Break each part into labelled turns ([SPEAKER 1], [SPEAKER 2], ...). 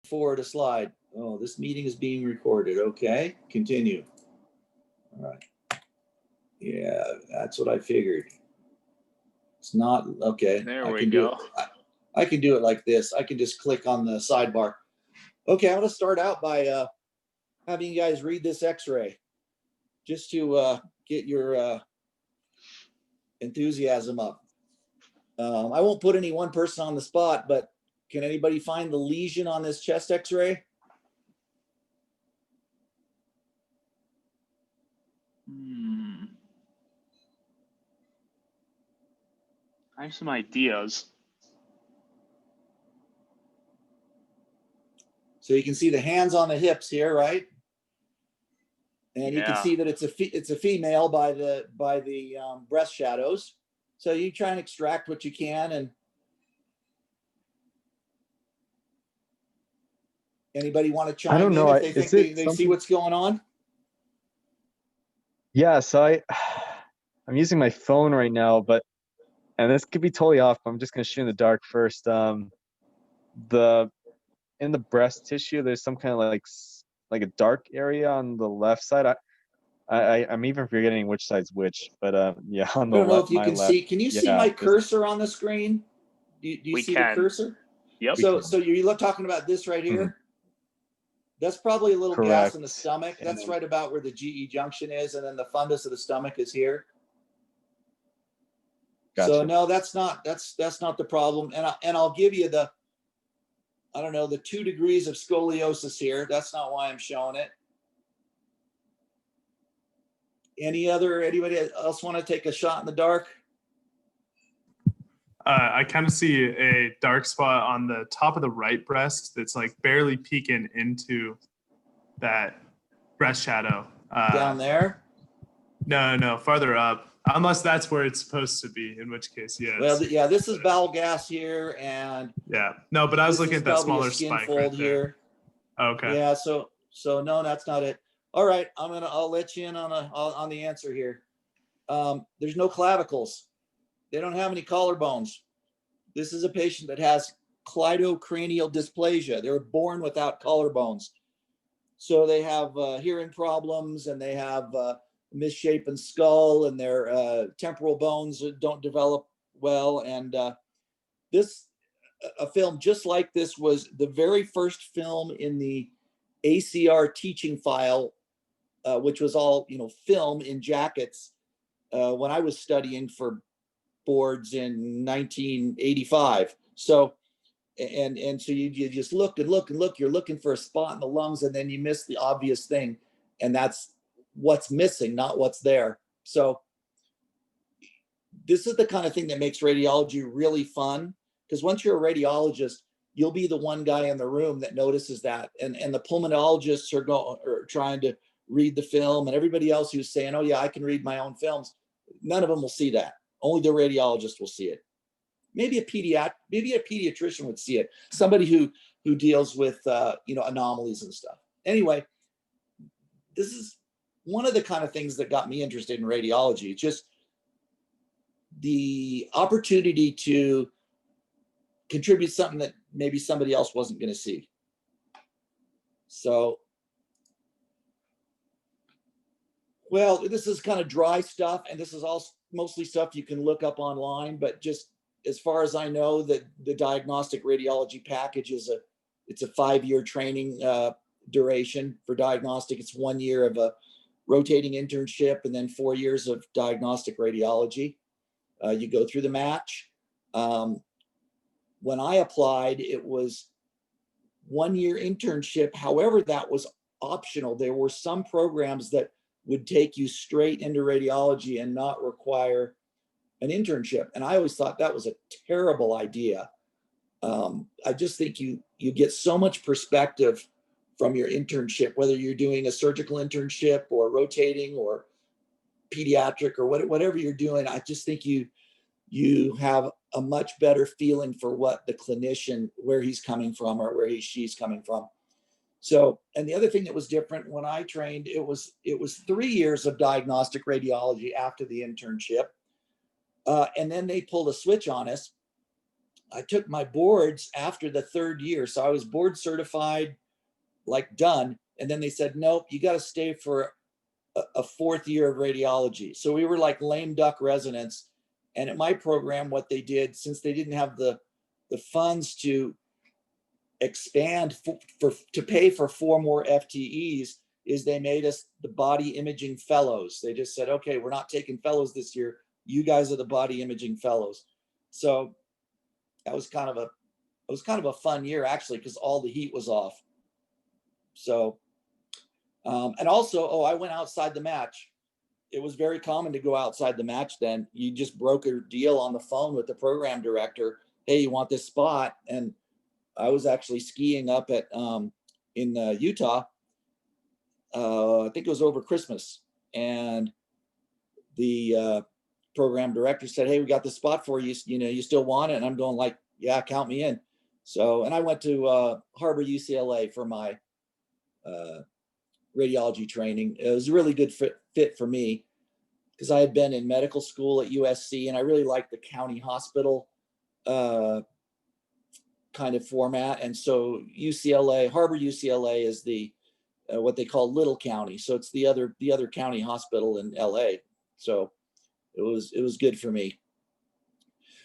[SPEAKER 1] forward a slide. Oh, this meeting is being recorded. Okay, continue. All right. Yeah, that's what I figured. It's not, okay.
[SPEAKER 2] There
[SPEAKER 1] I
[SPEAKER 2] we
[SPEAKER 1] can
[SPEAKER 2] go.
[SPEAKER 1] do it. I can do it like this. I can just click on the sidebar. Okay, I'm going to start out by having you guys read this x-ray just to get your enthusiasm up. I won't put any one person on the spot, but can anybody find the lesion on this chest x-ray?
[SPEAKER 2] I have some ideas.
[SPEAKER 1] So you can see the hands on the hips here, right? And you can
[SPEAKER 2] Yeah.
[SPEAKER 1] see that it's a female by the breast shadows. So you try and extract what you can. And anybody want to chime in if they think they see what's going on?
[SPEAKER 3] Yeah, so I'm using my phone right now, and this could be totally off, but I'm just gonna shoot in the dark first. In the breast tissue, there's some kind of like a dark area on the left side. I'm even forgetting which side's which, but yeah, on the
[SPEAKER 1] I don't know
[SPEAKER 3] left,
[SPEAKER 1] if you can see. Can you see my cursor on the screen? Do you see the cursor?
[SPEAKER 2] Yep.
[SPEAKER 1] So you're talking about this right here? Mm-hmm. That's probably a little gas in the stomach. That's right about where the GE junction is, and then the fundus of the stomach is here. Gotcha. So no, that's not the problem. And I'll give you the 2 degrees of scoliosis here. That's not why I'm showing it. Anybody else want to take a shot in the dark?
[SPEAKER 4] I kind of see a dark spot on the top of the right breast that's like barely peeking into that breast shadow.
[SPEAKER 1] Down there?
[SPEAKER 4] No, farther up. Unless that's where it's supposed to be, in which case, yes.
[SPEAKER 1] Well, yeah, this is bowel gas here, and
[SPEAKER 4] yeah, no, but I was looking at that smaller spike right there. Here.
[SPEAKER 1] Okay. Yeah, so no, that's not it. All right, I'll let you in on the answer here. There's no clavicles. They don't have any collarbones. This is a patient that has cleidocranial dysplasia. They were born without collarbones. So they have hearing problems, and they have misshapen skull, and their temporal bones don't develop well. And a film just like this was the very first film in the ACR teaching file, which was all film in jackets when I was studying for boards in 1985. So and so you just look and look and look. You're looking for a spot in the lungs, and then you miss the obvious thing, and that's what's missing, not what's there. So this is the kind of thing that makes radiology really fun, because once you're a radiologist, you'll be the one guy in the room that notices that, and the pulmonologists are trying to read the film, and everybody else who's saying, oh yeah, I can read my own films, none of them will see that. Only the radiologist will see it. Maybe a pediatrician would see it. Somebody who deals with anomalies and stuff. Anyway, this is one of the kind of things that got me interested in radiology. It's just the opportunity to contribute something that maybe somebody else wasn't going to see. So, well, this is kind of dry stuff, and this is all mostly stuff you can look up online, but just as far as I know, that the diagnostic radiology package it's a 5-year training duration for diagnostic. It's 1 year of a rotating internship, and then 4 years of diagnostic radiology. You go through the match. When I applied, it was 1 year internship. However, that was optional. There were some programs that would take you straight into radiology and not require an internship. And I always thought that was a terrible idea. I just think you get so much perspective from your internship, whether you're doing a surgical internship or rotating or pediatric or whatever you're doing. I just think you have a much better feeling for what the clinician, where he's coming from or where she's coming from. So, and the other thing that was different when I trained, it was 3 years of diagnostic radiology after the internship. And then they pulled a switch on us I took my boards after the third year. So I was board certified, like done. And then they said, nope, you got to stay for a fourth year of radiology. So we were like lame duck residents. And at my program, what they did, since they didn't have the funds to expand to pay for 4 more FTEs, is they made us the body imaging fellows. They just said, okay, we're not taking fellows this year. You guys are the body imaging fellows. So that was kind of a fun year, actually, because all the heat was off. So and also, I went outside the match. It was very common to go outside the match then. You just broke a deal on the phone with the program director. Hey, you want this spot? And I was actually skiing up at in Utah. I think it was over Christmas. And the program director said, hey, we got this spot for you. You know, you still want it? And I'm going like, yeah, count me in. So, and I went to Harbor UCLA for my radiology training. It was a really good fit for me because I had been in medical school at USC and I really liked the county hospital kind of format. And so UCLA, Harbor UCLA is the what they call little county. So it's the other county hospital in LA. So it was good for me.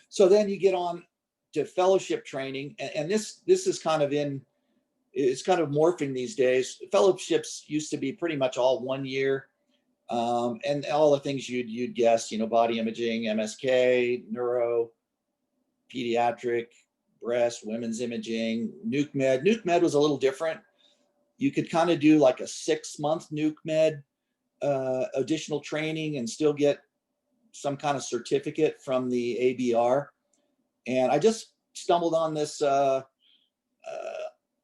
[SPEAKER 1] So then you get on to fellowship training, and this is kind of it's kind of morphing these days. Fellowships used to be pretty much all 1 year, and all the things you'd guess, you know, body imaging, MSK, neuro, pediatric, breast, women's imaging, nuke med. Nuke med was a little different. You could kind of do like a 6-month nuke med additional training and still get some kind of certificate from the ABR. And I just stumbled on this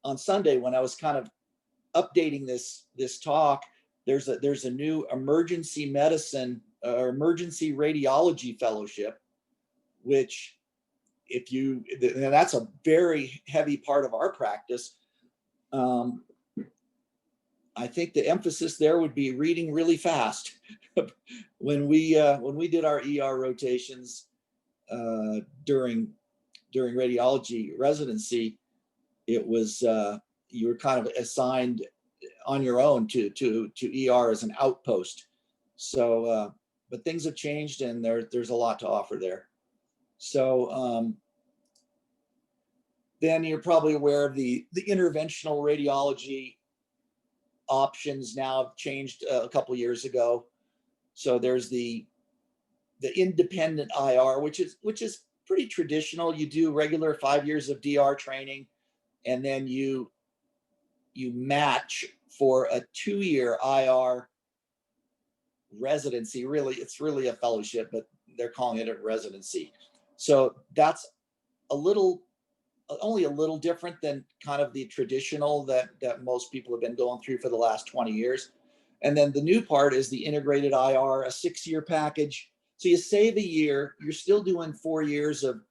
[SPEAKER 1] on Sunday when I was kind of updating this talk. There's a new emergency medicine or emergency radiology fellowship, which and that's a very heavy part of our practice. I think the emphasis there would be reading really fast. when we did our ER rotations during radiology residency, it was you were kind of assigned on your own to ER as an outpost. So, but things have changed, and there's a lot to offer there. So then you're probably aware of the interventional radiology options now have changed a couple years ago. So there's the independent IR, which is pretty traditional. You do regular 5 years of DR training, and then you match for a 2-year IR residency. Really, it's really a fellowship, but they're calling it a residency. So that's only a little different than kind of the traditional that most people have been going through for the last 20 years. And then the new part is the integrated IR, a 6-year package. So you save a year, you're still doing 4 years of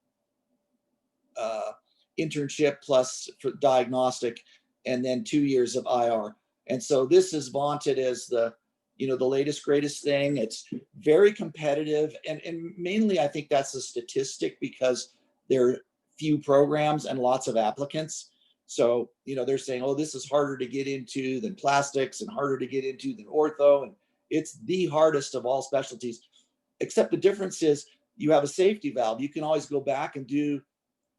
[SPEAKER 1] internship plus for diagnostic, and then 2 years of IR. And so this is vaunted as the latest, greatest thing. It's very competitive. And mainly I think that's a statistic because there are few programs and lots of applicants. So, they're saying, oh, this is harder to get into than plastics and harder to get into than ortho. And it's the hardest of all specialties, except the difference is you have a safety valve. You can always go back and do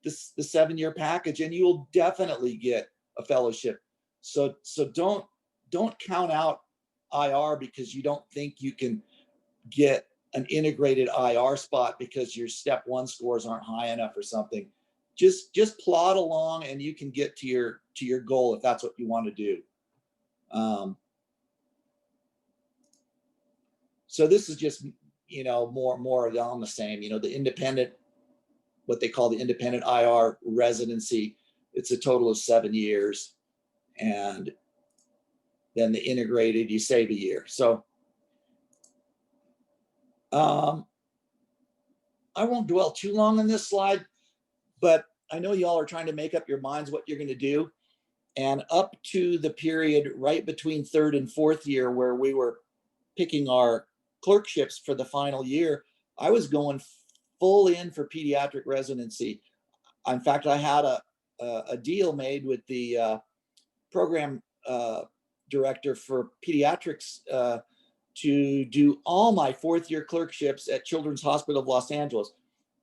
[SPEAKER 1] the 7-year package and you will definitely get a fellowship. So don't count out IR because you don't think you can get an integrated IR spot because your step 1 scores aren't high enough or something. Just plod along and you can get to your goal if that's what you want to do. So this is just more on the same. The independent, what they call the independent IR residency. It's a total of 7 years, and then the integrated, you save a year. So I won't dwell too long on this slide, but I know y'all are trying to make up your minds what you're going to do. And up to the period right between 3rd and 4th year where we were picking our clerkships for the final year, I was going full in for pediatric residency. In fact, I had a deal made with the program director for pediatrics to do all my fourth year clerkships at Children's Hospital of Los Angeles,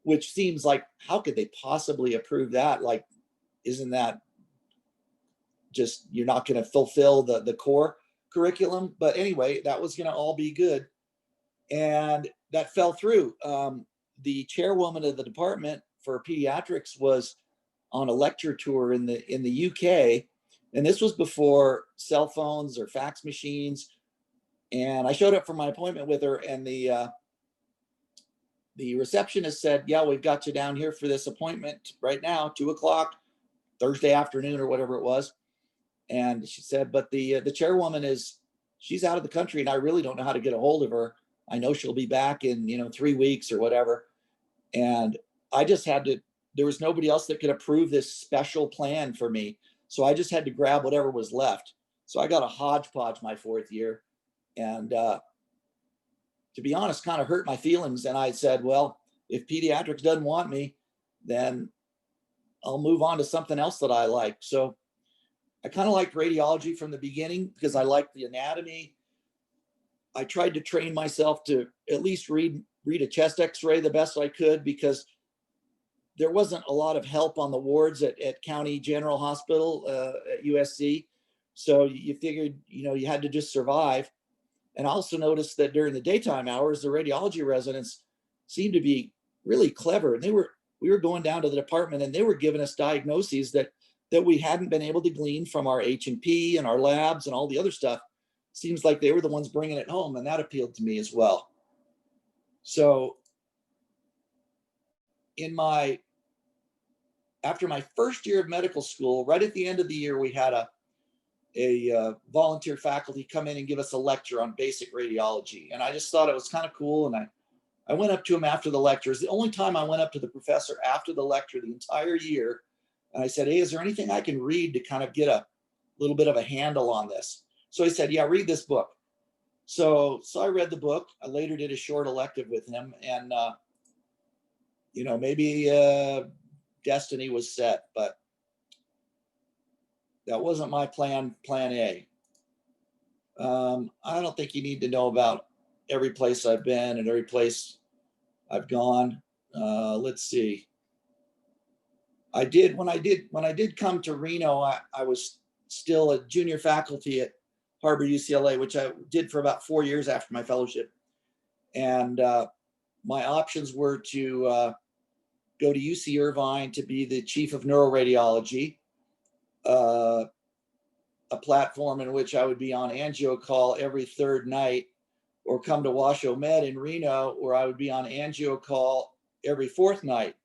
[SPEAKER 1] which seems like, how could they possibly approve that? Like, isn't that just, you're not going to fulfill the core curriculum? But anyway, that was going to all be good. And that fell through. The chairwoman of the department for pediatrics was on a lecture tour in the UK. And this was before cell phones or fax machines. And I showed up for my appointment with her, and the receptionist said, yeah, we've got you down here for this appointment right now, 2:00, Thursday afternoon or whatever it was. And she said, but the chairwoman she's out of the country, and I really don't know how to get a hold of her. I know she'll be back in 3 weeks or whatever. And I just had to, there was nobody else that could approve this special plan for me. So I just had to grab whatever was left. So I got a hodgepodge my fourth year. And to be honest, kind of hurt my feelings. And I said, well, if pediatrics doesn't want me, then I'll move on to something else that I like. So I kind of liked radiology from the beginning because I liked the anatomy. I tried to train myself to at least read a chest x-ray the best I could, because there wasn't a lot of help on the wards at County General Hospital at USC. So you figured, you had to just survive. And I also noticed that during the daytime hours, the radiology residents seemed to be really clever. And we were going down to the department, and they were giving us diagnoses that we hadn't been able to glean from our H&P and our labs and all the other stuff. Seems like they were the ones bringing it home, and that appealed to me as well. So after my first year of medical school, right at the end of the year, we had a volunteer faculty come in and give us a lecture on basic radiology. And I just thought it was kind of cool. And I went up to him after the lecture. It's the only time I went up to the professor after the lecture the entire year. And I said, hey, is there anything I can read to kind of get a little bit of a handle on this? So he said, yeah, read this book. So I read the book. I later did a short elective with him. And, maybe destiny was set, but that wasn't my plan A. I don't think you need to know about every place I've been and every place I've gone. Let's see. When I did come to Reno, I was still a junior faculty at Harbor UCLA, which I did for about 4 years after my fellowship. And my options were to go to UC Irvine to be the chief of neuroradiology, a platform in which I would be on angio call every third night, or come to Washoe Med in Reno, where I would be on angio call every fourth night.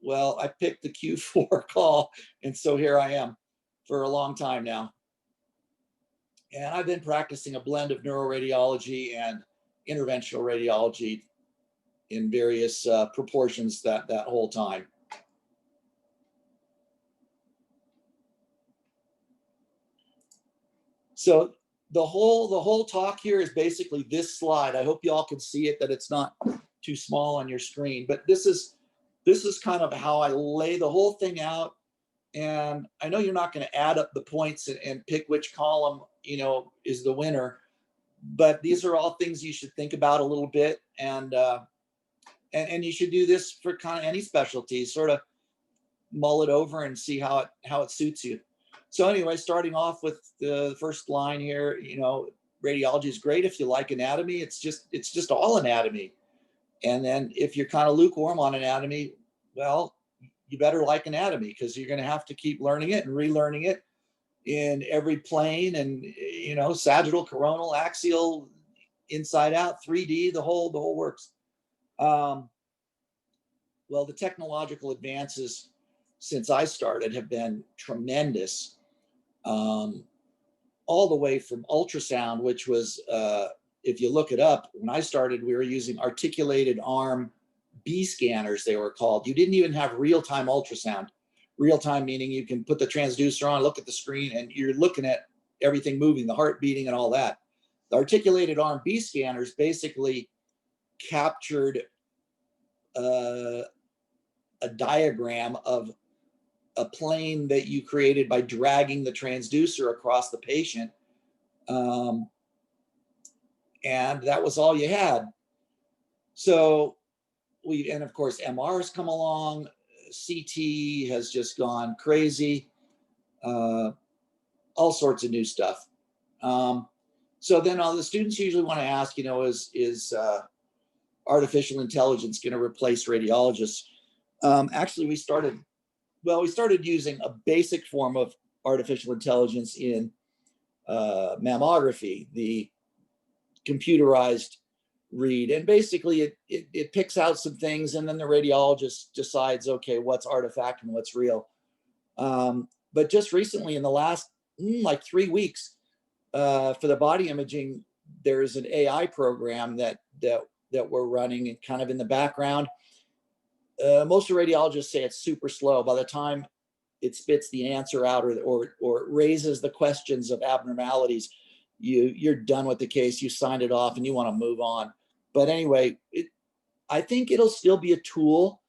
[SPEAKER 1] Well, I picked the Q4 call, and so here I am for a long time now. And I've been practicing a blend of neuroradiology and interventional radiology in various proportions that whole time. So the whole talk here is basically this slide. I hope you all can see it, that it's not too small on your screen, but this is kind of how I lay the whole thing out. And I know you're not going to add up the points and pick which column, is the winner, but these are all things you should think about a little bit. And you should do this for kind of any specialty, sort of mull it over and see how it suits you. So anyway, starting off with the first line here, radiology is great if you like anatomy. It's just all anatomy. And then if you're kind of lukewarm on anatomy, well, you better like anatomy, because you're going to have to keep learning it and relearning it in every plane, and sagittal, coronal, axial, inside out, 3D, the whole works. Well, the technological advances since I started have been tremendous. All the way from ultrasound, which was, if you look it up, when I started, we were using articulated arm B scanners, they were called. You didn't even have real-time ultrasound. Real-time meaning you can put the transducer on, look at the screen, and you're looking at everything moving, the heart beating and all that. The articulated arm B scanners basically captured a diagram of a plane that you created by dragging the transducer across the patient. And that was all you had. So and of course, MR's come along, CT has just gone crazy, all sorts of new stuff. So then all the students usually want to ask, is artificial intelligence going to replace radiologists? Actually, we started using a basic form of artificial intelligence in mammography, the computerized read, and basically it picks out some things, and then the radiologist decides, okay, what's artifact and what's real. But just recently, in the last like 3 weeks, for the body imaging, there's an AI program that we're running and kind of in the background. Most of the radiologists say it's super slow. By the time it spits the answer out or raises the questions of abnormalities, you're done with the case, you signed it off, and you want to move on. But anyway, I think it'll still be a tool.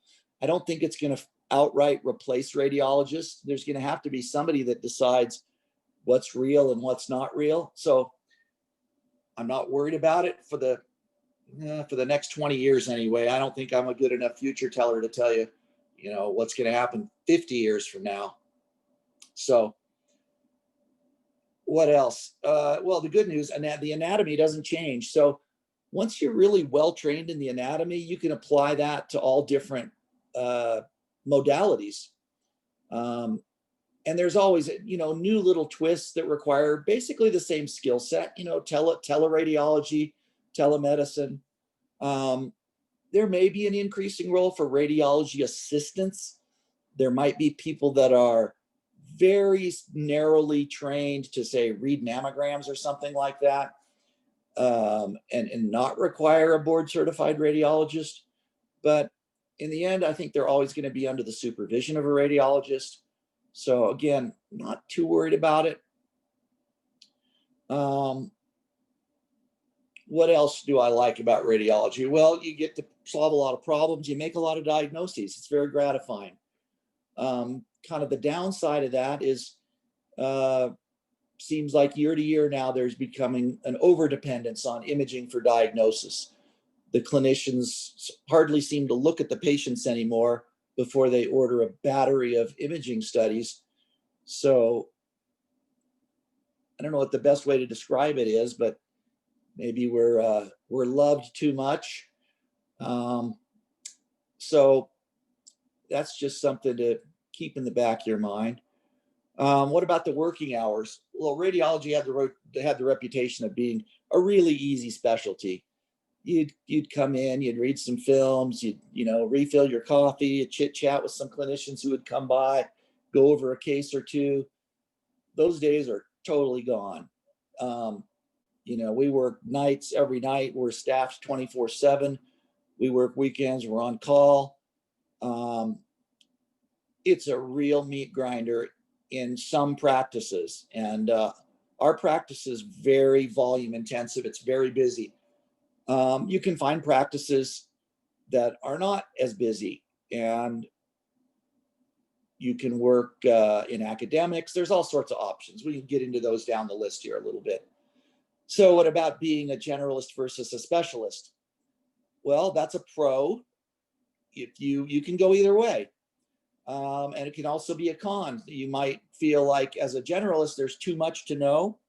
[SPEAKER 1] I don't think it's going to outright replace radiologists. There's going to have to be somebody that decides what's real and what's not real. So I'm not worried about it for the next 20 years anyway. I don't think I'm a good enough future teller to tell you, what's going to happen 50 years from now. So what else? Well, the good news, the anatomy doesn't change. So once you're really well trained in the anatomy, you can apply that to all different modalities. And there's always, new little twists that require basically the same skill set, teleradiology, telemedicine. There may be an increasing role for radiology assistants. There might be people that are very narrowly trained to, say, read mammograms or something like that, and not require a board certified radiologist. But in the end, I think they're always going to be under the supervision of a radiologist. So again, not too worried about it. What else do I like about radiology? Well, you get to solve a lot of problems. You make a lot of diagnoses. It's very gratifying. Kind of the downside of that is, seems like year to year now, there's becoming an overdependence on imaging for diagnosis. The clinicians hardly seem to look at the patients anymore before they order a battery of imaging studies. So I don't know what the best way to describe it is, but maybe we're loved too much. So that's just something to keep in the back of your mind. What about the working hours? Well, radiology had the reputation of being a really easy specialty. You'd come in, you'd read some films, you'd refill your coffee, you'd chit chat with some clinicians who would come by, go over a case or two. Those days are totally gone. We work nights every night. We're staffed 24/7. We work weekends. We're on call. It's a real meat grinder in some practices, and our practice is very volume intensive. It's very busy. You can find practices that are not as busy, and you can work in academics. There's all sorts of options. We can get into those down the list here a little bit. So what about being a generalist versus a specialist? Well, that's a pro. If you can go either way. And it can also be a con. You might feel like as a generalist, there's too much to know.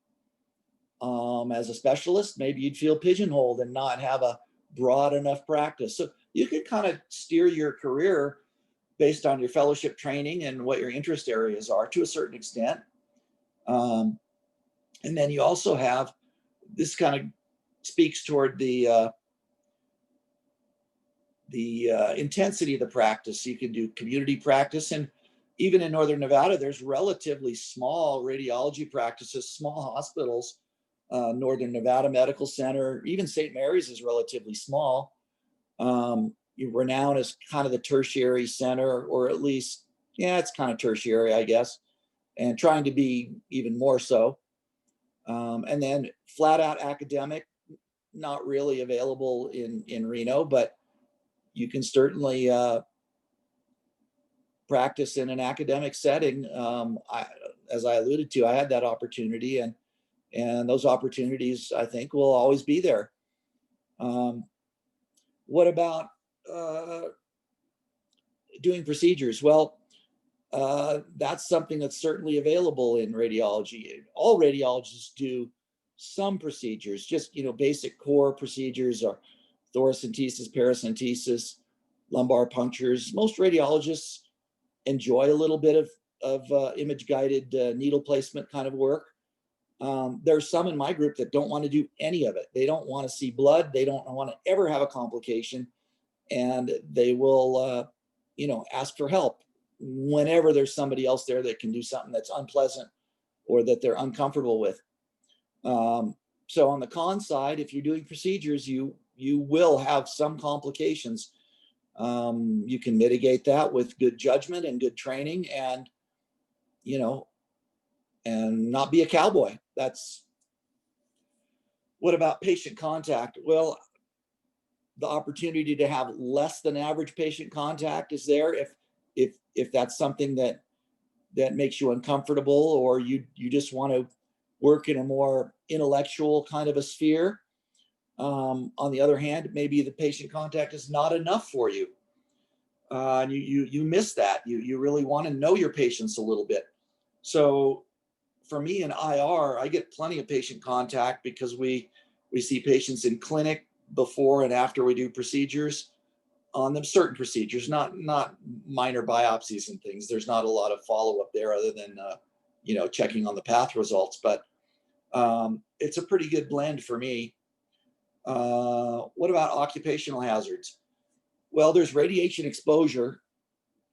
[SPEAKER 1] As a specialist, maybe you'd feel pigeonholed and not have a broad enough practice. So you can kind of steer your career based on your fellowship training and what your interest areas are to a certain extent. And then you also have, this kind of speaks toward the intensity of the practice. You can do community practice, and even in Northern Nevada, there's relatively small radiology practices, small hospitals. Northern Nevada Medical Center, even St. Mary's is relatively small. Renown is kind of the tertiary center, or at least, it's kind of tertiary, I guess, and trying to be even more so. And then flat out academic, not really available in Reno, but you can certainly practice in an academic setting, as I alluded to, I had that opportunity, and those opportunities, I think, will always be there. What about doing procedures? Well, that's something that's certainly available in radiology. All radiologists do some procedures, just basic core procedures, or thoracentesis, paracentesis, lumbar punctures. Most radiologists enjoy a little bit of image guided needle placement kind of work. There's some in my group that don't want to do any of it. They don't want to see blood. They don't want to ever have a complication, and they will ask for help whenever there's somebody else there that can do something that's unpleasant or that they're uncomfortable with. So on the con side, if you're doing procedures, you will have some complications. You can mitigate that with good judgment and good training, and not be a cowboy. What about patient contact? Well, the opportunity to have less than average patient contact is there if that's something that makes you uncomfortable, or you just want to work in a more intellectual kind of a sphere. On the other hand, maybe the patient contact is not enough for you. And you miss that. You really want to know your patients a little bit. So for me in IR, I get plenty of patient contact because we see patients in clinic before and after we do procedures on them, certain procedures, not minor biopsies and things. There's not a lot of follow-up there other than checking on the path results, but it's a pretty good blend for me. What about occupational hazards? Well, there's radiation exposure.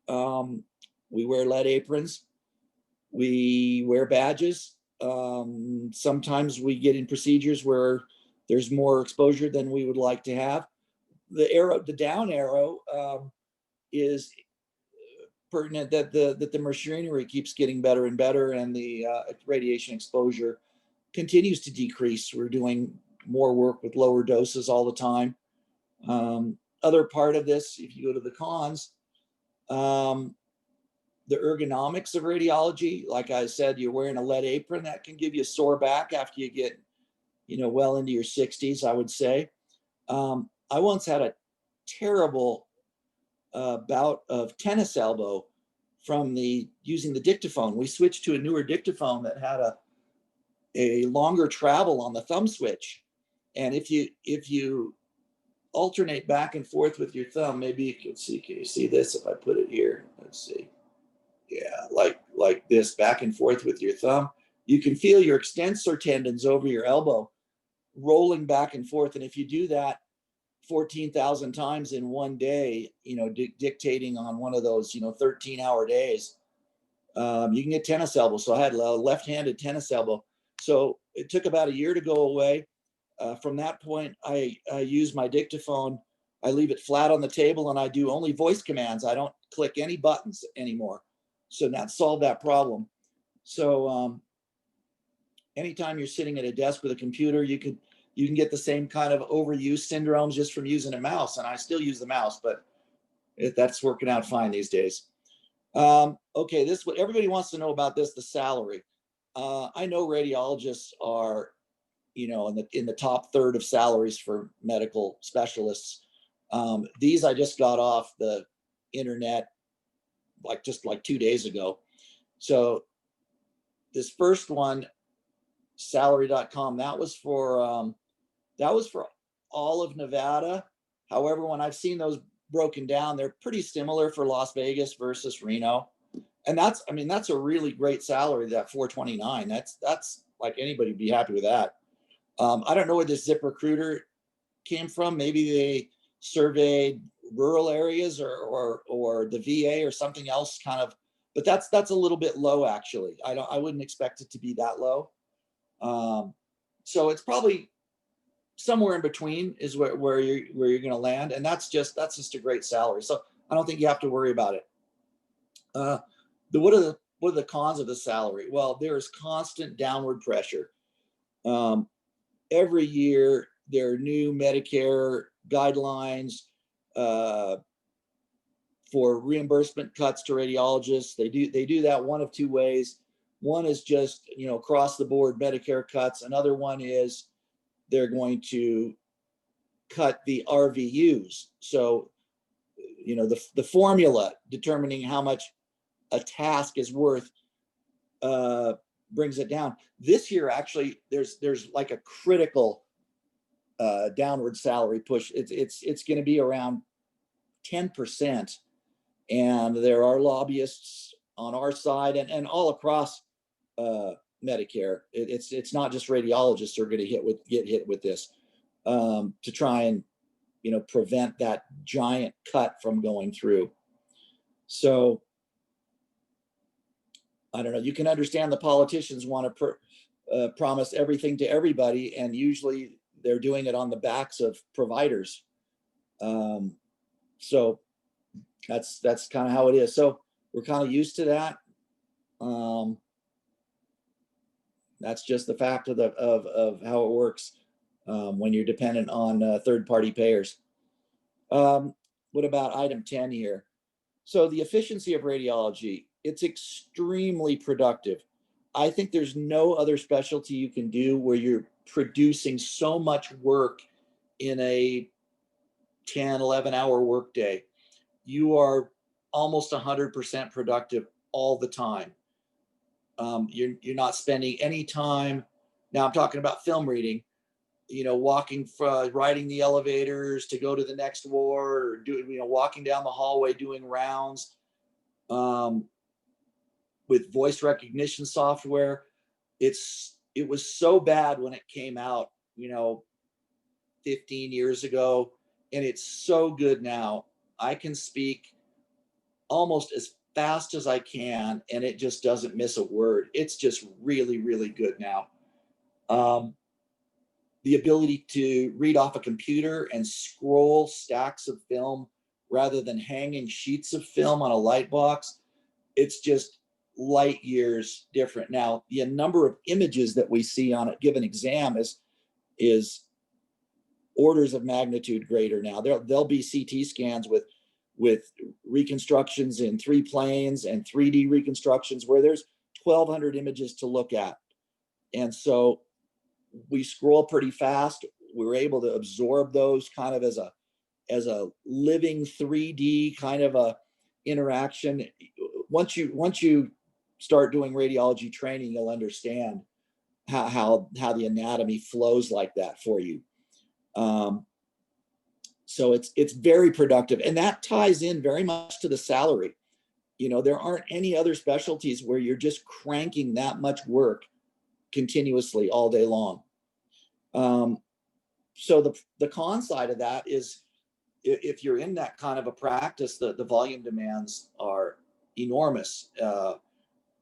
[SPEAKER 1] We wear lead aprons. We wear badges. Sometimes we get in procedures where there's more exposure than we would like to have. The down arrow is pertinent that the machinery keeps getting better and better, and the radiation exposure continues to decrease. We're doing more work with lower doses all the time. Other part of this, if you go to the cons, the ergonomics of radiology, like I said, you're wearing a lead apron, that can give you a sore back after you get, well into your 60s, I would say. I once had a terrible bout of tennis elbow from using the dictaphone. We switched to a newer dictaphone that had a longer travel on the thumb switch. And if you alternate back and forth with your thumb, maybe you can see, this if I put it here? Let's see. Yeah, like this, back and forth with your thumb. You can feel your extensor tendons over your elbow rolling back and forth. And if you do that 14,000 times in one day, dictating on one of those, 13-hour days, you can get tennis elbow. So I had a left-handed tennis elbow. So it took about a year to go away. From that point, I use my dictaphone. I leave it flat on the table, and I do only voice commands. I don't click any buttons anymore. So that solved that problem. So anytime you're sitting at a desk with a computer, you can get the same kind of overuse syndromes just from using a mouse. And I still use the mouse, but that's working out fine these days. Okay, this what everybody wants to know about this, the salary. I know radiologists are, in the top third of salaries for medical specialists. These I just got off the internet just 2 days ago. So this first one, salary.com, that was for all of Nevada. However, when I've seen those broken down, they're pretty similar for Las Vegas versus Reno. And that's a really great salary, that $429. That's like anybody would be happy with that. I don't know where this ZipRecruiter came from. Maybe they surveyed rural areas or the VA or something else kind of, but that's a little bit low actually. I wouldn't expect it to be that low. So it's probably somewhere in between is where you're going to land, and that's just a great salary. So I don't think you have to worry about it. What are the cons of the salary? Well, there is constant downward pressure. Every year there are new Medicare guidelines, for reimbursement cuts to radiologists. They do that one of two ways. One is just, across the board Medicare cuts. Another one is they're going to cut the RVUs. So, the formula determining how much a task is worth brings it down. This year, actually, there's like a critical downward salary push. It's going to be around 10%, and there are lobbyists on our side and all across Medicare. It's not just radiologists who are going to get hit with this, to try and prevent that giant cut from going through. So I don't know. You can understand the politicians want to promise everything to everybody, and usually they're doing it on the backs of providers. So that's kind of how it is. So we're kind of used to that. That's just the fact of how it works when you're dependent on third-party payers. What about item 10 here? So the efficiency of radiology, it's extremely productive. I think there's no other specialty you can do where you're producing so much work in a 10, 11-hour workday. You are almost 100% productive all the time. You're not spending any time. Now I'm talking about film reading, riding the elevators to go to the next ward, or walking down the hallway doing rounds. With voice recognition software, it was so bad when it came out, 15 years ago, and it's so good now. I can speak almost as fast as I can, and it just doesn't miss a word. It's just really, really good now. The ability to read off a computer and scroll stacks of film rather than hanging sheets of film on a light box, it's just light years different. Now, the number of images that we see on a given exam is orders of magnitude greater now. There'll be CT scans with reconstructions in 3 planes and 3D reconstructions where there's 1,200 images to look at. And so we scroll pretty fast. We were able to absorb those kind of as a living 3D kind of a interaction. Once you start doing radiology training, you'll understand how the anatomy flows like that for you. So it's very productive, and that ties in very much to the salary. There aren't any other specialties where you're just cranking that much work continuously all day long. So the con side of that is, if you're in that kind of a practice, the volume demands are enormous.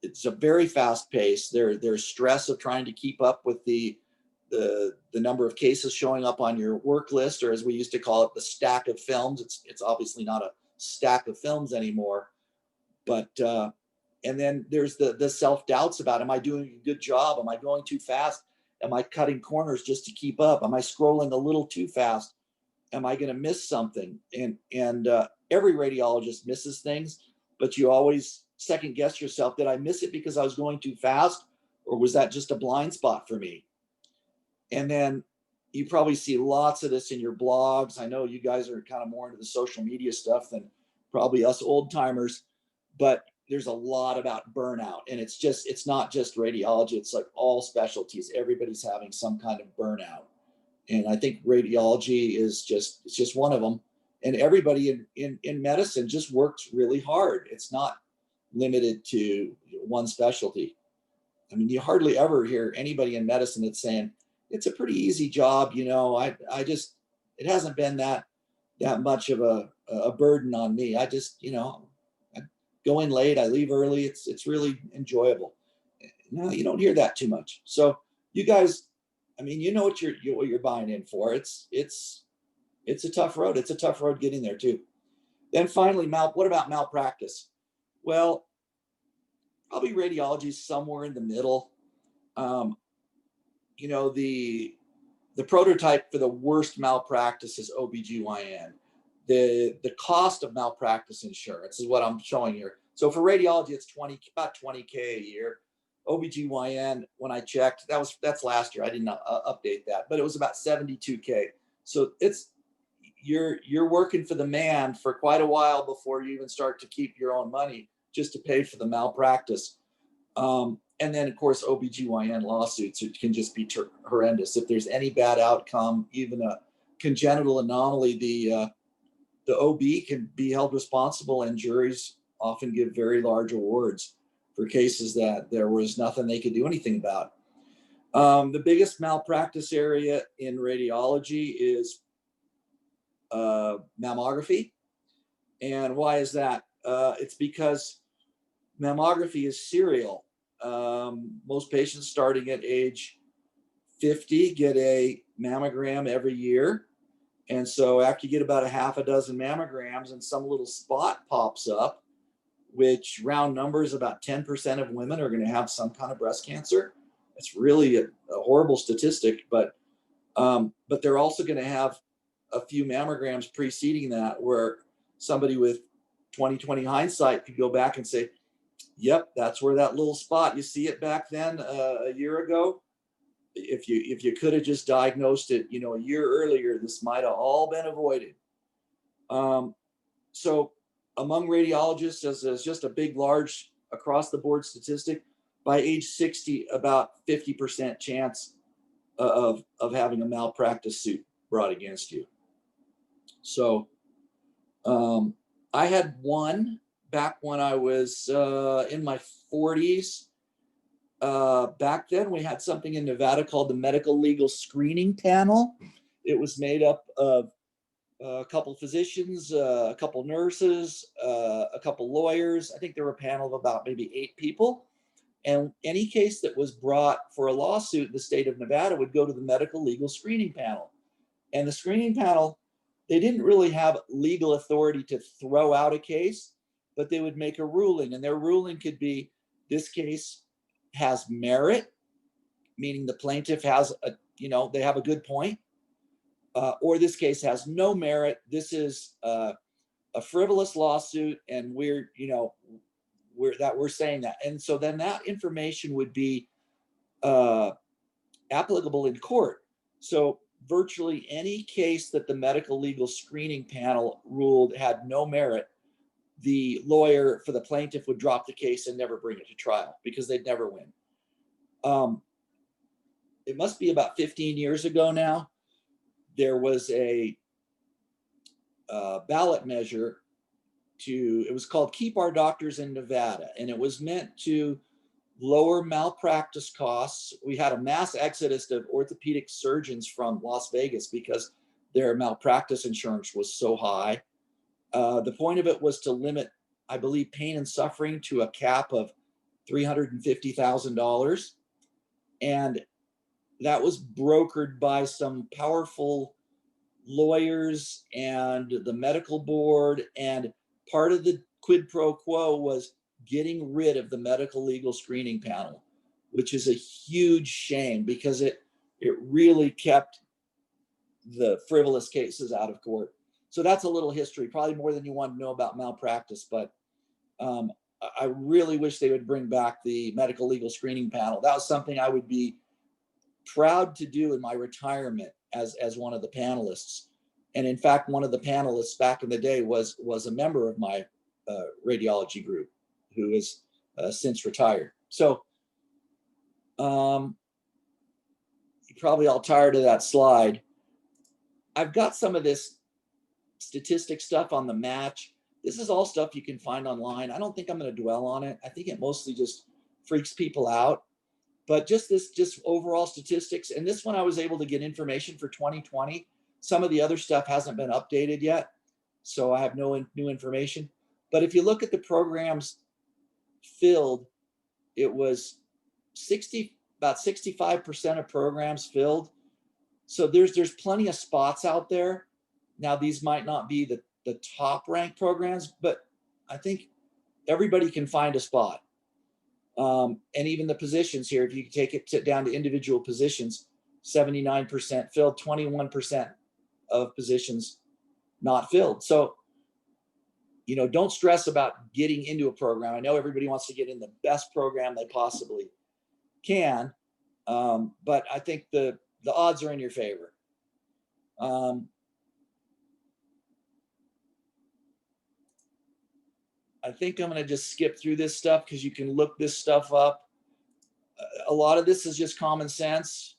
[SPEAKER 1] It's a very fast pace. There's stress of trying to keep up with the number of cases showing up on your work list, or as we used to call it, the stack of films. It's obviously not a stack of films anymore, but and then there's the self-doubts about, am I doing a good job? Am I going too fast? Am I cutting corners just to keep up? Am I scrolling a little too fast? Am I going to miss something? And every radiologist misses things, but you always second guess yourself. Did I miss it because I was going too fast, or was that just a blind spot for me? And then you probably see lots of this in your blogs. I know you guys are kind of more into the social media stuff than probably us old timers, but there's a lot about burnout, and it's not just radiology. It's like all specialties. Everybody's having some kind of burnout. And I think radiology is just one of them. And everybody in medicine just works really hard. It's not limited to one specialty. I mean, you hardly ever hear anybody in medicine that's saying, it's a pretty easy job. It hasn't been that much of a burden on me. I just, I go in late, I leave early. It's really enjoyable. No, you don't hear that too much. So you guys, I mean, what you're buying in for. It's a tough road. It's a tough road getting there too. Then finally, what about malpractice? Well, probably radiology is somewhere in the middle. The prototype for the worst malpractice is OBGYN. the cost of malpractice insurance is what I'm showing here. So for radiology, it's about 20K a year. OBGYN, when I checked, that's last year. I didn't update that, but it was about 72K. So you're working for the man for quite a while before you even start to keep your own money just to pay for the malpractice. And then of course, OBGYN lawsuits can just be horrendous. If there's any bad outcome, even a congenital anomaly, the OB can be held responsible, and juries often give very large awards for cases that there was nothing they could do anything about. The biggest malpractice area in radiology is mammography. And why is that? It's because mammography is serial. Most patients starting at age 50 get a mammogram every year. And so after you get about a half a dozen mammograms and some little spot pops up, which round numbers, about 10% of women are going to have some kind of breast cancer. It's really a horrible statistic, but they're also going to have a few mammograms preceding that where somebody with 20/20 hindsight could go back and say, yep, that's where that little spot, you see it back then a year ago. If you could have just diagnosed it, a year earlier, this might have all been avoided. So among radiologists, as just a big, large across the board statistic, by age 60, about 50% chance of having a malpractice suit brought against you. So I had one back when I was in my 40s. Back then, we had something in Nevada called the Medical Legal Screening Panel. It was made up of a couple physicians, a couple nurses, a couple lawyers. I think there were a panel of about maybe 8 people. And any case that was brought for a lawsuit in the state of Nevada would go to the Medical Legal Screening Panel. And the screening panel, they didn't really have legal authority to throw out a case, but they would make a ruling. And their ruling could be, this case has merit, meaning the plaintiff has they have a good point, or this case has no merit. This is a frivolous lawsuit, and we're saying that. And so then that information would be applicable in court. So virtually any case that the Medical Legal Screening Panel ruled had no merit, the lawyer for the plaintiff would drop the case and never bring it to trial because they'd never win. It must be about 15 years ago now. There was a ballot measure it was called Keep Our Doctors in Nevada, and it was meant to lower malpractice costs. We had a mass exodus of orthopedic surgeons from Las Vegas because their malpractice insurance was so high. The point of it was to limit, I believe, pain and suffering to a cap of $350,000. And that was brokered by some powerful lawyers and the medical board. And part of the quid pro quo was getting rid of the Medical Legal Screening Panel, which is a huge shame because it really kept the frivolous cases out of court. So that's a little history, probably more than you want to know about malpractice, but I really wish they would bring back the Medical Legal Screening Panel. That was something I would be proud to do in my retirement as one of the panelists. And in fact, one of the panelists back in the day was a member of my radiology group who is since retired. So you're probably all tired of that slide. I've got some of this statistic stuff on the match. This is all stuff you can find online. I don't think I'm going to dwell on it. I think it mostly just freaks people out. But just overall statistics. And this one I was able to get information for 2020. Some of the other stuff hasn't been updated yet, so I have no new information. But if you look at the programs filled, it was about 65% of programs filled. So there's plenty of spots out there. Now, these might not be the top ranked programs, but I think everybody can find a spot. And even the positions here, if you take it down to individual positions, 79% filled, 21% of positions not filled. So, don't stress about getting into a program. I know everybody wants to get in the best program they possibly can, but I think the odds are in your favor. I think I'm going to just skip through this stuff because you can look this stuff up. A lot of this is just common sense.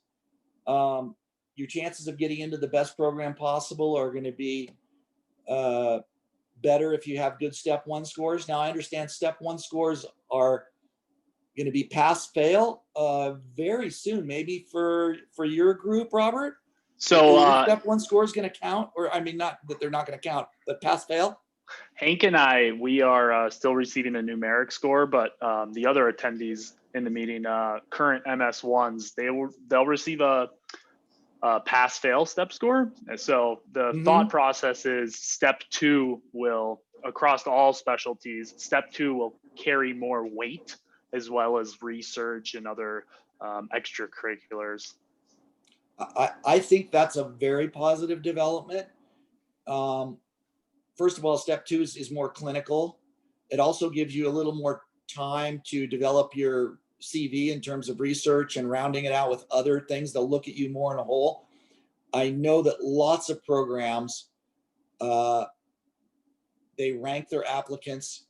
[SPEAKER 1] Your chances of getting into the best program possible are going to be better if you have good step 1 scores. Now, I understand step 1 scores are going to be pass fail very soon, maybe for your group, Robert.
[SPEAKER 2] So
[SPEAKER 1] your step 1 score is going to count, or I mean, not that they're not going to count, but pass fail.
[SPEAKER 2] Hank and I, we are still receiving a numeric score, but the other attendees in the meeting, current MS1s, they'll receive a pass-fail step score. And so the thought process is step 2 will, across all specialties, step 2 will carry more weight as well as research and other extracurriculars.
[SPEAKER 1] I think that's a very positive development. First of all, step 2 is more clinical. It also gives you a little more time to develop your CV in terms of research and rounding it out with other things. They'll look at you more in a whole. I know that lots of programs, they rank their applicants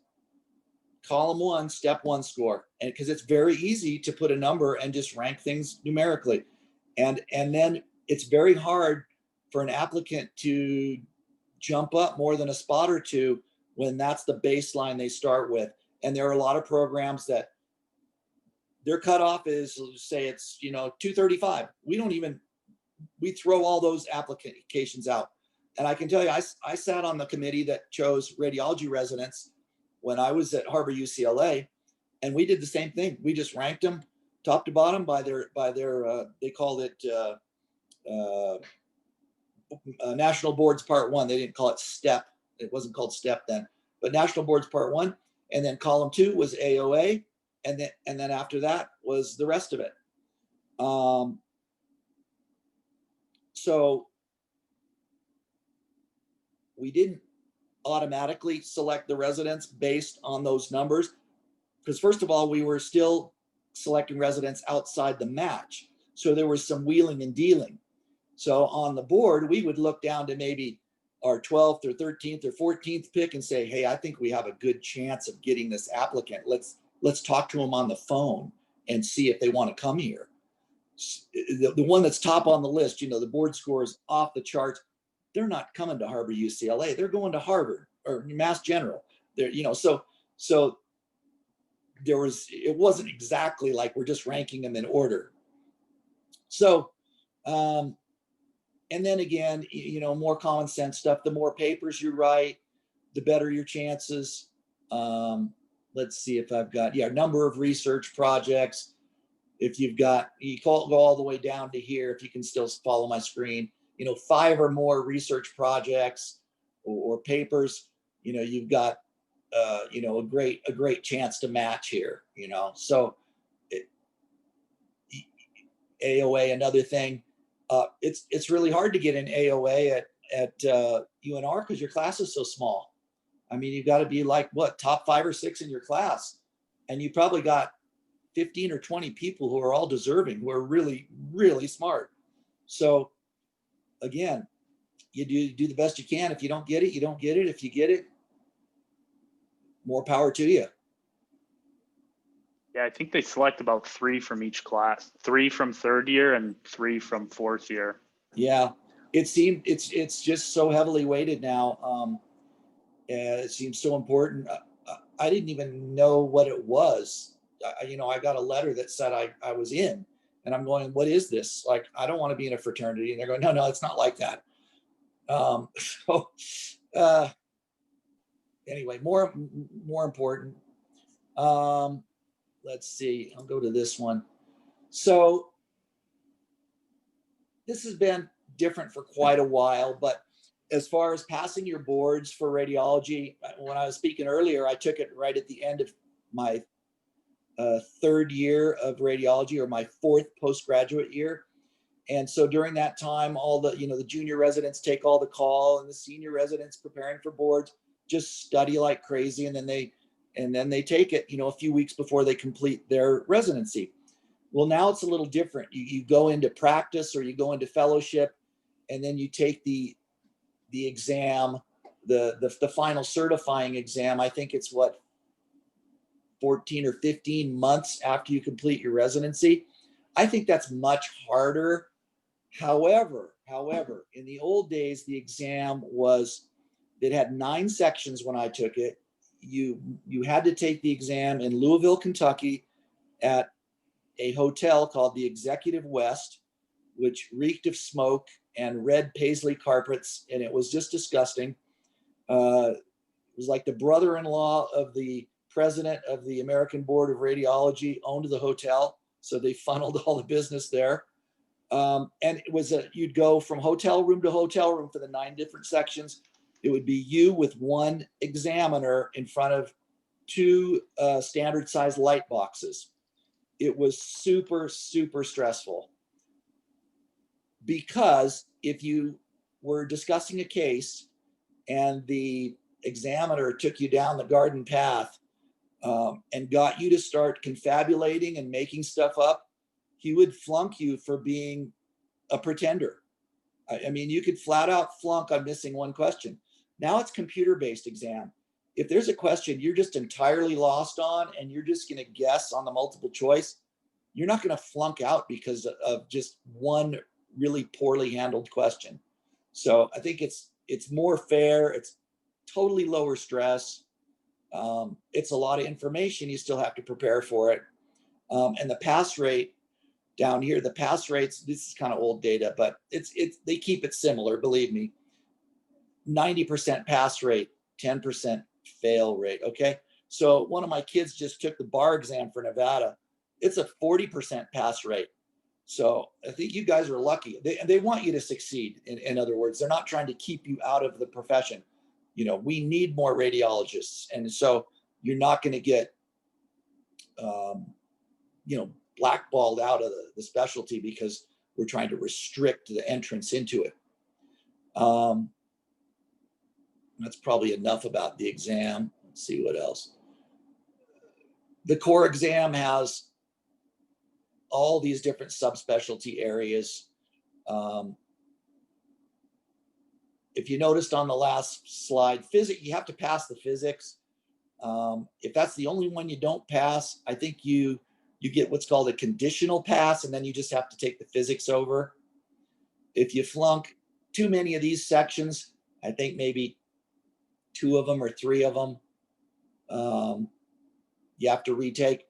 [SPEAKER 1] column 1, step 1 score. And because it's very easy to put a number and just rank things numerically. And then it's very hard for an applicant to jump up more than a spot or two when that's the baseline they start with. And there are a lot of programs that their cutoff is, say it's 235. We throw all those applications out. And I can tell you, I sat on the committee that chose radiology residents when I was at Harbor UCLA, and we did the same thing. We just ranked them top to bottom by their they called it National Boards Part 1. They didn't call it STEP. It wasn't called STEP then, but National Boards Part 1. And then column 2 was AOA. And then after that was the rest of it. So we didn't automatically select the residents based on those numbers, because first of all, we were still selecting residents outside the match. So there was some wheeling and dealing. So on the board, we would look down to maybe our 12th or 13th or 14th pick and say, hey, I think we have a good chance of getting this applicant. Let's talk to them on the phone and see if they want to come here. The one that's top on the list, the board score is off the charts. They're not coming to Harbor UCLA. They're going to Harvard or Mass General. They're, so it wasn't exactly like we're just ranking them in order. So, and then again, more common sense stuff. The more papers you write, the better your chances. Let's see if I've got, number of research projects. If you've got, go all the way down to here, if you can still follow my screen, 5 or more research projects or papers, you've got, a great chance to match here, So AOA, another thing, it's really hard to get an AOA at UNR because your class is so small. I mean, you've got to be like top 5 or 6 in your class, and you probably got 15 or 20 people who are all deserving, who are really, really smart. So again, you do the best you can. If you don't get it, you don't get it. If you get it, more power to you.
[SPEAKER 2] Yeah, I think they select about 3 from each class, 3 from 3rd year and 3 from 4th year.
[SPEAKER 1] Yeah, it's just so heavily weighted now. It seems so important. I didn't even know what it was. I got a letter that said I was in, and I'm going, what is this? Like, I don't want to be in a fraternity. And they're going, no, it's not like that. Anyway, more important. Let's see, I'll go to this one. So this has been different for quite a while, but as far as passing your boards for radiology, when I was speaking earlier, I took it right at the end of my 3rd year of radiology, or my 4th postgraduate year. And so during that time, all the, the junior residents take all the call, and the senior residents preparing for boards just study like crazy. And then they take it, a few weeks before they complete their residency. Well, now it's a little different. You go into practice or you go into fellowship, and then you take the exam, the final certifying exam. I think it's 14 or 15 months after you complete your residency. I think that's much harder. However, in the old days, the exam it had 9 sections when I took it. You had to take the exam in Louisville, Kentucky, at a hotel called the Executive West, which reeked of smoke and red paisley carpets, and it was just disgusting. It was like the brother-in-law of the president of the American Board of Radiology owned the hotel, so they funneled all the business there. And it was you'd go from hotel room to hotel room for the 9 different sections. It would be you with one examiner in front of 2 standard size light boxes. It was super, super stressful, because if you were discussing a case and the examiner took you down the garden path and got you to start confabulating and making stuff up, he would flunk you for being a pretender. I mean, you could flat out flunk on missing one question. Now it's computer-based exam. If there's a question you're just entirely lost on and you're just going to guess on the multiple choice, you're not going to flunk out because of just one really poorly handled question. So I think it's more fair. It's totally lower stress. It's a lot of information. You still have to prepare for it. And the pass rate down here, the pass rates, this is kind of old data, but they keep it similar, believe me. 90% pass rate, 10% fail rate. Okay. So one of my kids just took the bar exam for Nevada. It's a 40% pass rate. So I think you guys are lucky. They want you to succeed. In other words, they're not trying to keep you out of the profession. We need more radiologists. And so you're not going to get, blackballed out of the specialty because we're trying to restrict the entrance into it. That's probably enough about the exam. Let's see what else. The core exam has all these different subspecialty areas. If you noticed on the last slide, physics, you have to pass the physics. If that's the only one you don't pass, I think you get what's called a conditional pass, and then you just have to take the physics over. If you flunk too many of these sections, I think maybe 2 of them or 3 of them, you have to retake.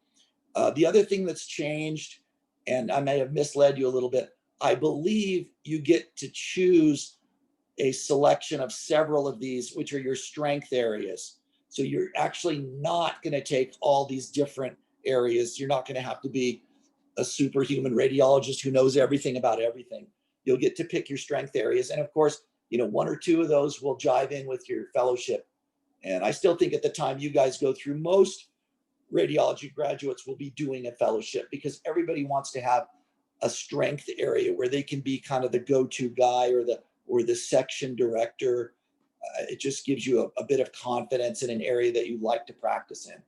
[SPEAKER 1] The other thing that's changed, and I may have misled you a little bit, I believe you get to choose a selection of several of these, which are your strength areas. So you're actually not going to take all these different areas. You're not going to have to be a superhuman radiologist who knows everything about everything. You'll get to pick your strength areas. And of course, 1 or 2 of those will jive in with your fellowship. And I still think at the time you guys go through, most radiology graduates will be doing a fellowship, because everybody wants to have a strength area where they can be kind of the go-to guy or the section director. It just gives you a bit of confidence in an area that you like to practice in.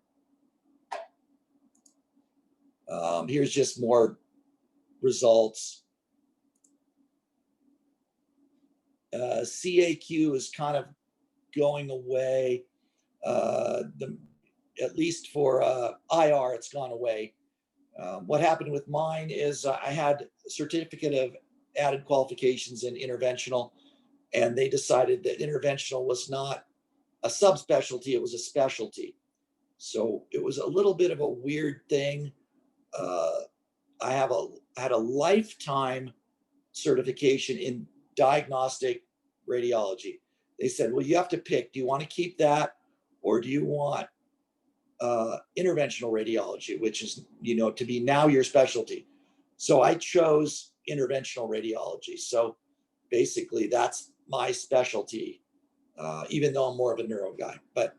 [SPEAKER 1] Here's just more results. CAQ is kind of going away. At least for IR, it's gone away. What happened with mine is I had a certificate of added qualifications in interventional, and they decided that interventional was not a subspecialty, it was a specialty. So it was a little bit of a weird thing. I had a lifetime certification in diagnostic radiology. They said, well, you have to pick. Do you want to keep that, or do you want interventional radiology, which is, to be now your specialty? So I chose interventional radiology. So basically that's my specialty, even though I'm more of a neuro guy. But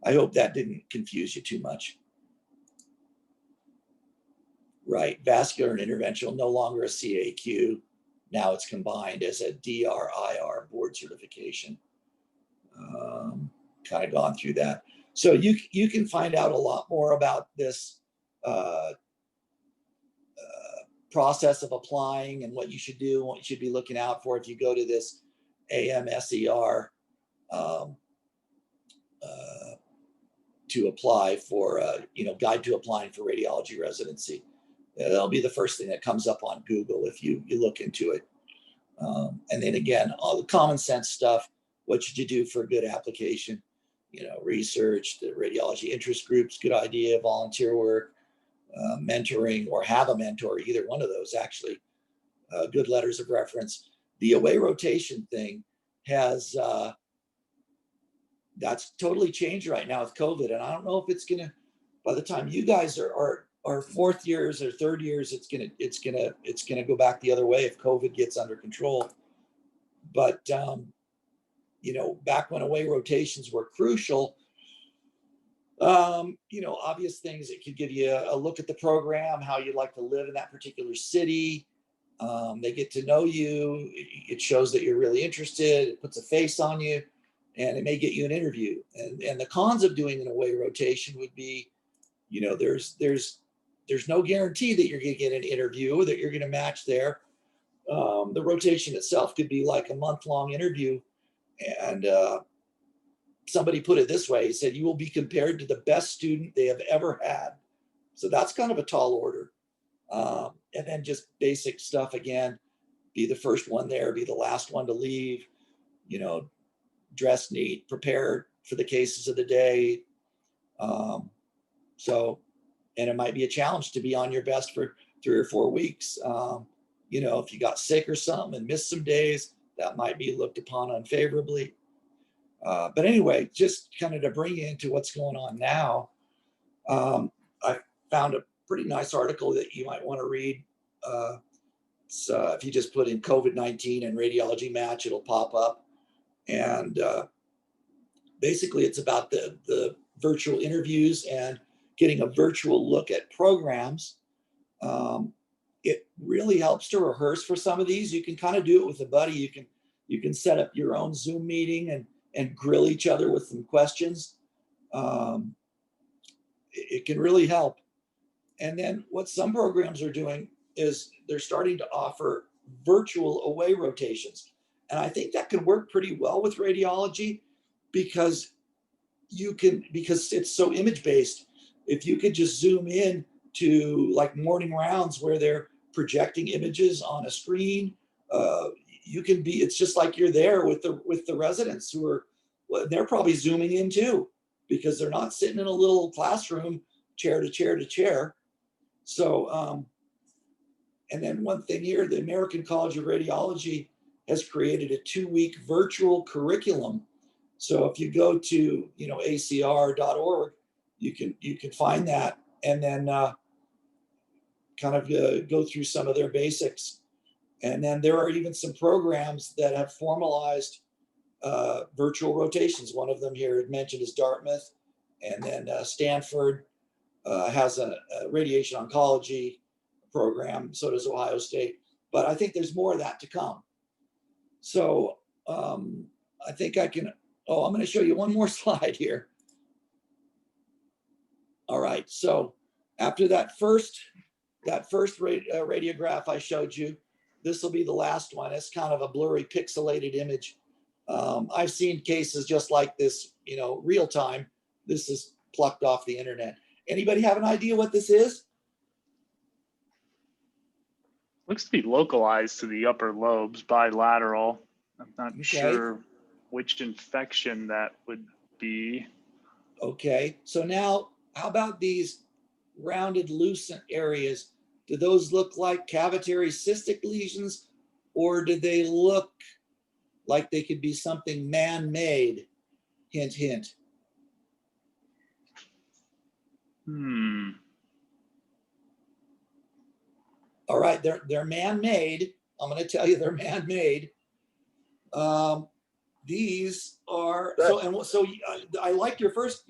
[SPEAKER 1] I hope that didn't confuse you too much. Right, vascular and interventional, no longer a CAQ. Now it's combined as a DRIR board certification. Kind of gone through that. So you can find out a lot more about this process of applying and what you should do and what you should be looking out for if you go to this AMSER to apply for, guide to applying for radiology residency. That'll be the first thing that comes up on Google if you look into it. And then again, all the common sense stuff, what should you do for a good application? Research, the radiology interest groups, good idea, volunteer work, mentoring, or have a mentor, either one of those actually, good letters of reference. The away rotation thing has, that's totally changed right now with COVID. And I don't know if it's gonna, by the time you guys are fourth years or third years, it's gonna go back the other way if COVID gets under control. But back when away rotations were crucial, obvious things, it could give you a look at the program, how you'd like to live in that particular city. They get to know you. It shows that you're really interested. It puts a face on you, and it may get you an interview. And the cons of doing an away rotation would be, there's no guarantee that you're going to get an interview or that you're going to match there. The rotation itself could be like a month-long interview. And somebody put it this way, he said, you will be compared to the best student they have ever had. So that's kind of a tall order. And then just basic stuff again, be the first one there, be the last one to leave, dress neat, prepare for the cases of the day. And it might be a challenge to be on your best for 3 or 4 weeks. If you got sick or something and missed some days, that might be looked upon unfavorably. But anyway, just kind of to bring you into what's going on now, I found a pretty nice article that you might want to read. If you just put in COVID-19 and radiology match, it'll pop up. And basically, it's about the virtual interviews and getting a virtual look at programs. It really helps to rehearse for some of these. You can kind of do it with a buddy. You can set up your own Zoom meeting and grill each other with some questions. It can really help. And then what some programs are doing is they're starting to offer virtual away rotations. And I think that can work pretty well with radiology because it's so image-based. If you could just zoom in to like morning rounds where they're projecting images on a screen, it's just like you're there with the residents they're probably zooming in too, because they're not sitting in a little classroom, chair to chair to chair. So, and then one thing here, the American College of Radiology has created a 2-week virtual curriculum. So if you go to, acr.org, you can find that and then kind of go through some of their basics. And then there are even some programs that have formalized virtual rotations. One of them here mentioned is Dartmouth, and then Stanford has a radiation oncology program. So does Ohio State. But I think there's more of that to come. So I think I can. I'm going to show you one more slide here. All right. So after that first radiograph I showed you, this will be the last one. It's kind of a blurry, pixelated image. I've seen cases just like this, real time. This is plucked off the internet. Anybody have an idea what this is?
[SPEAKER 2] Looks to be localized to the upper lobes, bilateral. I'm not sure which infection that would be.
[SPEAKER 1] Okay, so now how about these rounded lucent areas? Do those look like cavitary cystic lesions, or do they look like they could be something man-made? Hint, hint. All right, they're man-made. I'm going to tell you they're man-made. These are so I like your first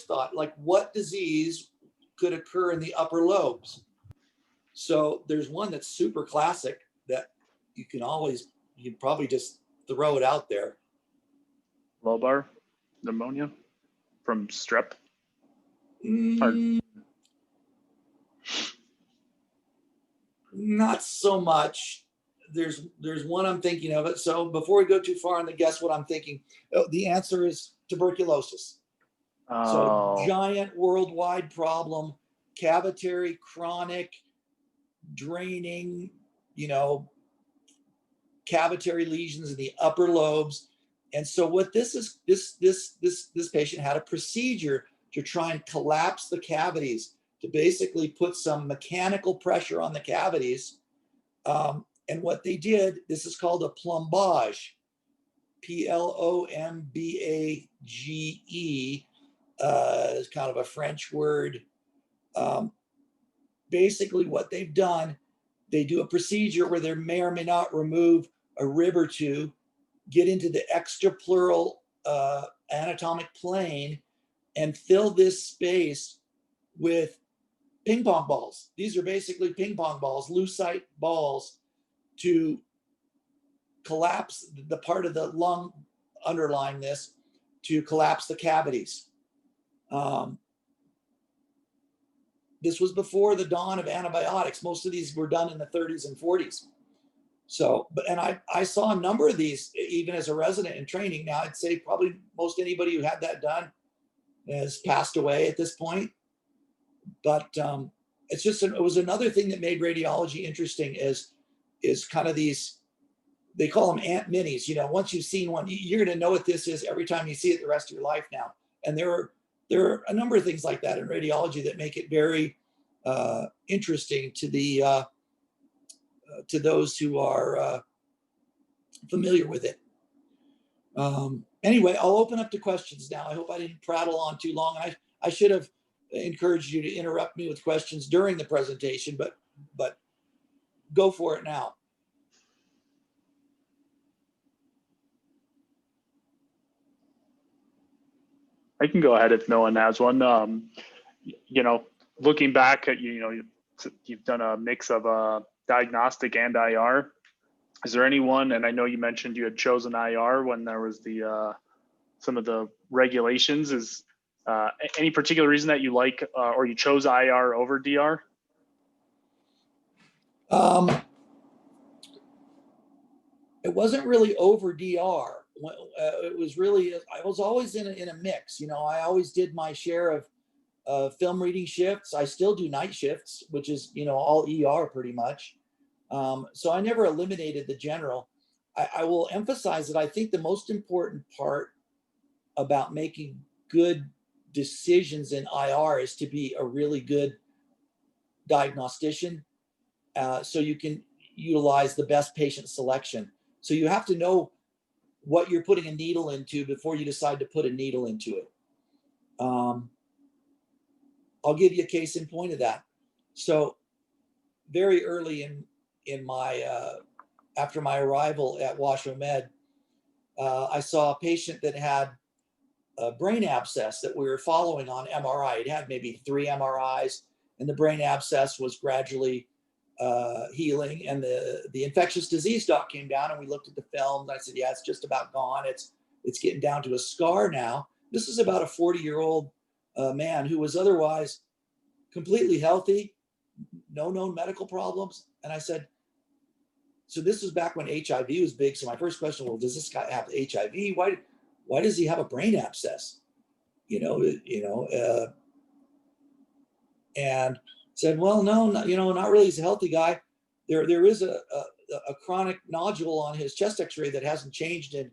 [SPEAKER 1] thought. Like, what disease could occur in the upper lobes? So there's one that's super classic that you can probably just throw it out there.
[SPEAKER 2] Lobar pneumonia from strep.
[SPEAKER 1] Not so much. There's one I'm thinking of it. So before we go too far on the guess what I'm thinking, the answer is tuberculosis. So giant worldwide problem, cavitary, chronic, draining, cavitary lesions in the upper lobes. And so what this is, this patient had a procedure to try and collapse the cavities, to basically put some mechanical pressure on the cavities. And what they did, this is called a plombage, Plombage. Is kind of a French word. Basically what they've done, they do a procedure where they may or may not remove a rib or two, get into the extrapleural anatomic plane, and fill this space with ping pong balls. These are basically ping pong balls, lucite balls, to collapse the part of the lung underlying this, to collapse the cavities. This was before the dawn of antibiotics. Most of these were done in the 30s and 40s. So, and I saw a number of these even as a resident in training. Now, I'd say probably most anybody who had that done has passed away at this point. But it was another thing that made radiology interesting is kind of these, they call them ant minis. Once you've seen one, you're going to know what this is every time you see it the rest of your life now. And there are a number of things like that in radiology that make it very interesting to those who are familiar with it. Anyway, I'll open up to questions now. I hope I didn't prattle on too long. I should have encouraged you to interrupt me with questions during the presentation, but go for it now.
[SPEAKER 2] I can go ahead if no one has one. Looking back at you've done a mix of diagnostic and IR. Is there anyone? And I know you mentioned you had chosen IR when there was some of the regulations. Is any particular reason that you like or you chose IR over DR?
[SPEAKER 1] It wasn't really over DR. It was really, I was always in a mix. I always did my share of film reading shifts. I still do night shifts, which is, all ER pretty much. So I never eliminated the general. I will emphasize that I think the most important part about making good decisions in IR is to be a really good diagnostician, so you can utilize the best patient selection. So you have to know what you're putting a needle into before you decide to put a needle into it. I'll give you a case in point of that. So very early in my after my arrival at Washoe Med, I saw a patient that had a brain abscess that we were following on MRI. It had maybe 3 MRIs, and the brain abscess was gradually healing. And the infectious disease doc came down, and we looked at the film. And I said, "Yeah, it's just about gone. It's getting down to a scar now." This is about a 40-year-old man who was otherwise completely healthy, no known medical problems. And I said, so this was back when HIV was big. So my first question, well, does this guy have HIV? Why does he have a brain abscess? And said, well, no, not really. He's a healthy guy. There is a chronic nodule on his chest X-ray that hasn't changed in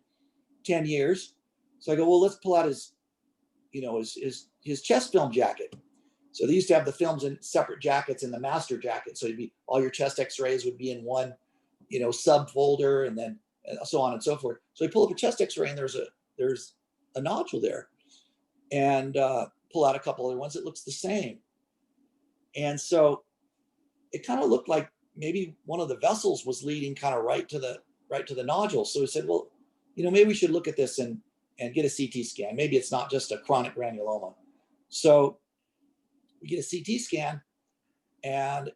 [SPEAKER 1] 10 years. So I go, well, let's pull out his chest film jacket. So they used to have the films in separate jackets in the master jacket. So it'd be all your chest X-rays would be in one, subfolder, and then so on and so forth. So I pull up a chest X-ray, and there's a nodule there, and pull out a couple other ones. It looks the same. And so it kind of looked like maybe one of the vessels was leading kind of right to the nodule. So we said, well, maybe we should look at this and get a CT scan. Maybe it's not just a chronic granuloma. So we get a CT scan, and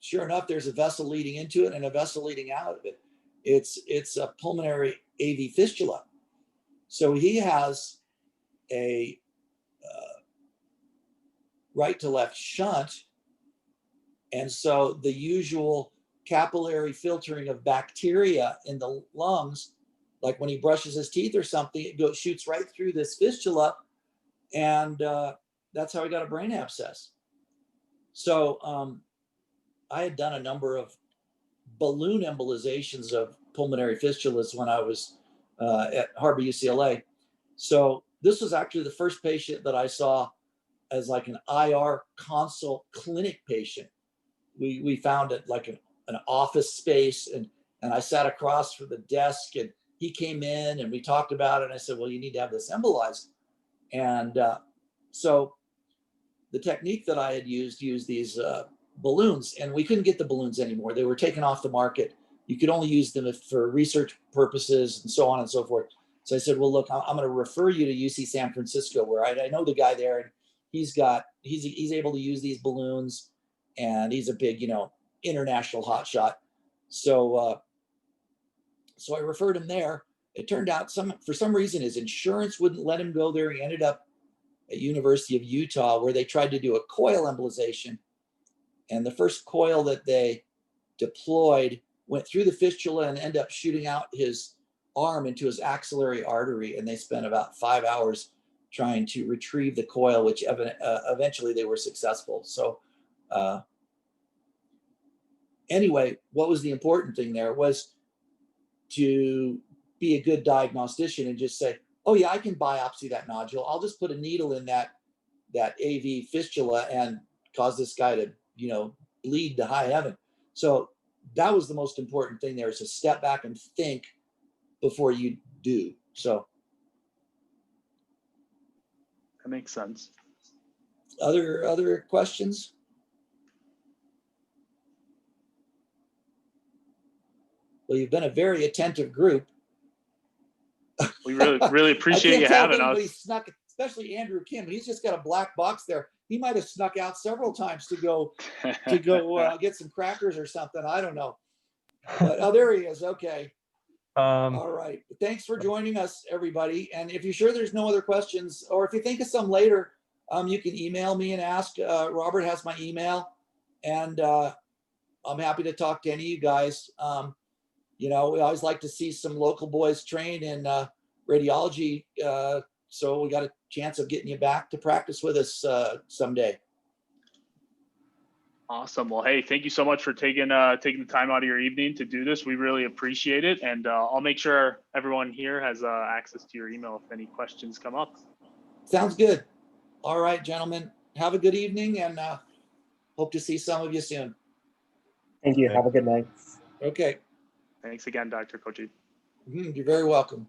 [SPEAKER 1] sure enough, there's a vessel leading into it and a vessel leading out of it. It's a pulmonary AV fistula. So he has a right to left shunt. And so the usual capillary filtering of bacteria in the lungs, like when he brushes his teeth or something, it shoots right through this fistula. And that's how he got a brain abscess. So I had done a number of balloon embolizations of pulmonary fistulas when I was at Harbor UCLA. So this was actually the first patient that I saw as like an IR consult clinic patient. We found it like an office space, and I sat across from the desk, and he came in and we talked about it. And I said, well, you need to have this embolized. And so the technique that I had used these balloons, and we couldn't get the balloons anymore. They were taken off the market. You could only use them for research purposes and so on and so forth. So I said, well, look, I'm going to refer you to UC San Francisco, where I know the guy there, and he's able to use these balloons, and he's a big, international hotshot. So I referred him there. It turned out for some reason his insurance wouldn't let him go there. He ended up at University of Utah, where they tried to do a coil embolization. And the first coil that they deployed went through the fistula and ended up shooting out his arm into his axillary artery. And they spent about 5 hours trying to retrieve the coil, which eventually they were successful. So anyway, what was the important thing there was to be a good diagnostician and just say, oh yeah, I can biopsy that nodule. I'll just put a needle in that AV fistula and cause this guy to, bleed to high heaven. So that was the most important thing there, is to step back and think before you do. So
[SPEAKER 2] that makes sense.
[SPEAKER 1] Other questions? Well, you've been a very attentive group.
[SPEAKER 2] We really appreciate you having us.
[SPEAKER 1] Snuck, especially Andrew Kim. He's just got a black box there. He might have snuck out several times to go get some crackers or something. I don't know. But there he is. Okay. All right. Thanks for joining us, everybody. And if you're sure there's no other questions, or if you think of some later, you can email me and ask. Robert has my email, and I'm happy to talk to any of you guys. We always like to see some local boys train in radiology. So we got a chance of getting you back to practice with us someday.
[SPEAKER 2] Awesome. Well, hey, thank you so much for taking the time out of your evening to do this. We really appreciate it. And I'll make sure everyone here has access to your email if any questions come up.
[SPEAKER 1] Sounds good. All right, gentlemen. Have a good evening, and hope to see some of you soon.
[SPEAKER 5] Thank you. Have a good night.
[SPEAKER 1] Okay.
[SPEAKER 2] Thanks again, Dr. Kochi.
[SPEAKER 1] You're very welcome.